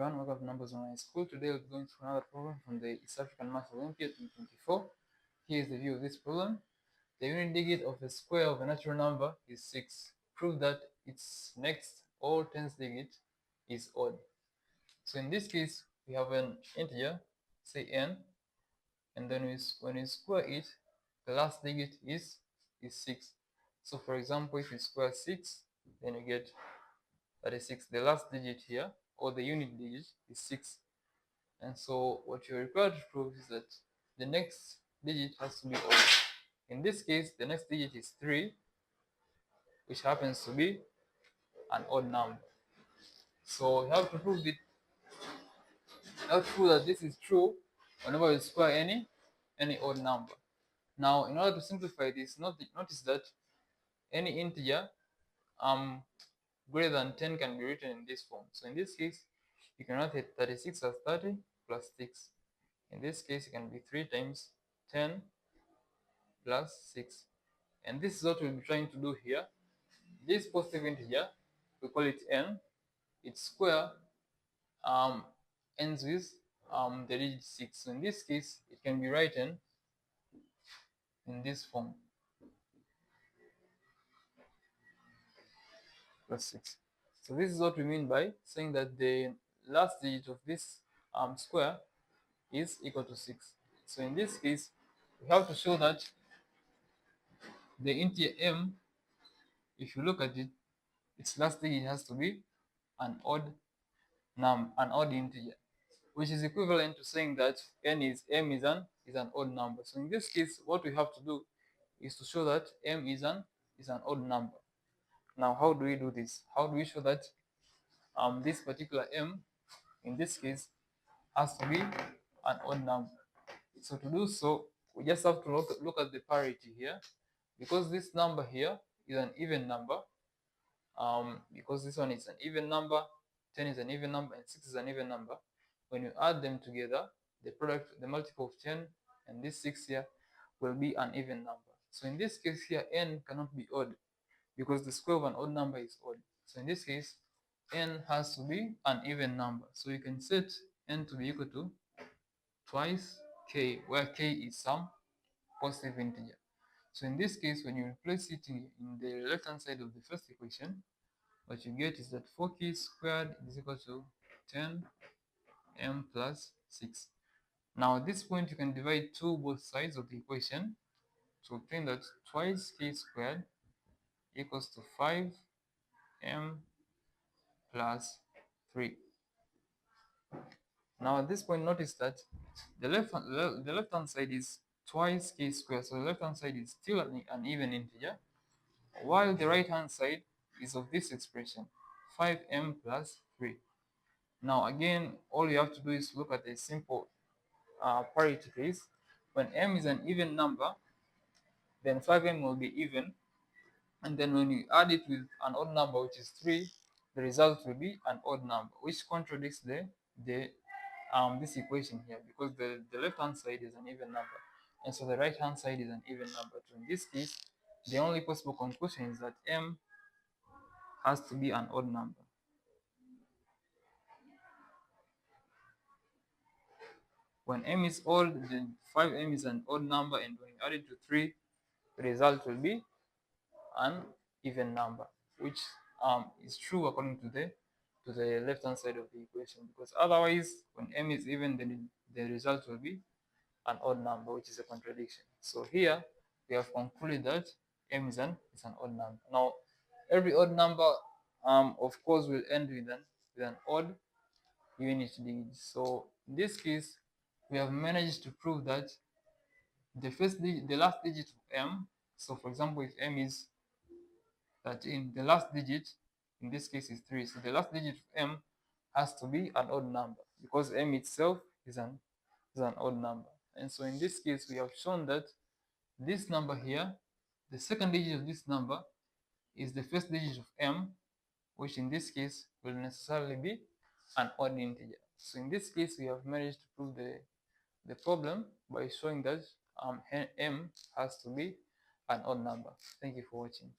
everyone, welcome to Numbers Online School. Today we're going through another problem from the East African Math Olympiad 2024. Here is the view of this problem. The unit digit of a square of a natural number is 6. Prove that its next or tens digit is odd. So in this case, we have an integer, say n, and then when we square it, the last digit is 6. So for example, if you square 6, then you get 36. The last digit here, or the unit digit, is 6. And so what you're required to prove is that the next digit has to be odd. In this case, the next digit is 3, which happens to be an odd number. So you have to prove that this is true whenever you square any odd number. Now, in order to simplify this, notice that any integer greater than 10 can be written in this form. So in this case, you can write 36 as 30 plus 6. In this case, it can be 3 times 10 plus 6. And this is what we'll be trying to do here. This positive integer, we call it n. Its square ends with the digit 6. So in this case, it can be written in this form. Plus 6. So this is what we mean by saying that the last digit of this square is equal to 6. So in this case, we have to show that the integer m, if you look at it, its last digit has to be an odd integer, which is equivalent to saying that m is an odd number. So in this case, what we have to do is to show that m is an odd number. Now, how do we do this? How do we show that this particular m, in this case, has to be an odd number? So to do so, we just have to look at the parity here, because this number here is an even number. Because this one is an even number, 10 is an even number, and 6 is an even number. When you add them together, the multiple of 10 and this 6 here will be an even number. So in this case here, n cannot be odd, because the square of an odd number is odd. So in this case, n has to be an even number. So you can set n to be equal to twice k, where k is some positive integer. So in this case, when you replace it in the left hand side of the first equation, what you get is that 4k squared is equal to 10m plus 6. Now at this point, you can divide both sides of the equation to obtain that twice k squared equals to 5m plus 3. Now at this point, notice that the left hand side is twice k squared, so the left hand side is still an even integer, while the right hand side is of this expression, 5m plus 3. Now again, all you have to do is look at a simple parity case. When m is an even number, then 5m will be even, and then when you add it with an odd number, which is 3, the result will be an odd number, which contradicts this equation here, because the left hand side is an even number, and so the right hand side is an even number. So in this case, the only possible conclusion is that m has to be an odd number. When m is odd, then 5m is an odd number, and when you add it to 3, the result will be an even number, which is true according to the left hand side of the equation, because otherwise, when m is even, then the result will be an odd number, which is a contradiction. So here we have concluded that m is an odd number. Now, every odd number, of course, will end with an odd unit digit. So in this case, we have managed to prove that the last digit of m. So for example, if m is 13, the last digit in this case is 3. So the last digit of m has to be an odd number, because m itself is an odd number. And so in this case, we have shown that this number here, the second digit of this number, is the first digit of m, which in this case will necessarily be an odd integer. So in this case, we have managed to prove the problem by showing that m has to be an odd number. Thank you for watching.